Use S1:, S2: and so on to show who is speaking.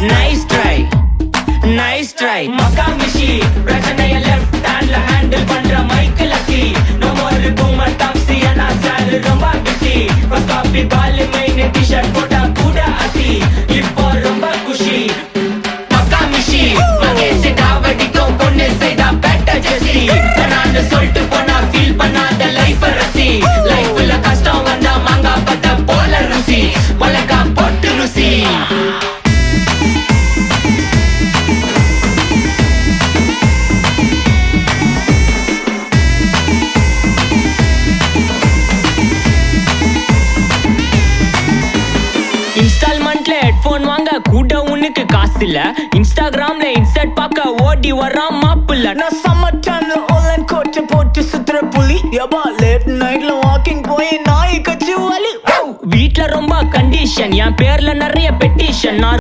S1: nice try, nice try. Makamishi, பிரச்சனைய left handல handle பண்ற Michael அசி. No more boomer taxi, ஆனா சார் ரொம்ப busy. First copy ball main t-shirt போட்டா கூட அசி. இப்போ ரொம்ப குஷி. Makamishi, மகேஷ் டாவடிக்கும் பொண்ணு செய்தா better ஜெசி. நான் சொல்லிட்டு போனா feel பண்ணாத life ரசி. லைஃப்ல கஷ்டம் வந்தா மாங்கா பத்த போல ருசி. மொளகா போட்டு ருசி. இன்ஸ்டால்மெண்ட்ல ஹெட்போன் வாங்க கூட உனக்கு காசு இல்ல. இன்ஸ்டாகிராம்ல இன்ஸ்டன்ட் பார்க்க ஓடி வரான் மாப்பிள்ள.
S2: நான் சம்மர் டைம்ல ஆன்லைன் கோட்டை போட்டு சுத்துற புலி. யபா லேட் நைட்ல வாக்கிங் போய் நாய் கச்சி வலி.
S1: வீட்ல ரொம்ப கண்டிஷன், என் பேர்ல நிறைய பெட்டிஷன். நான்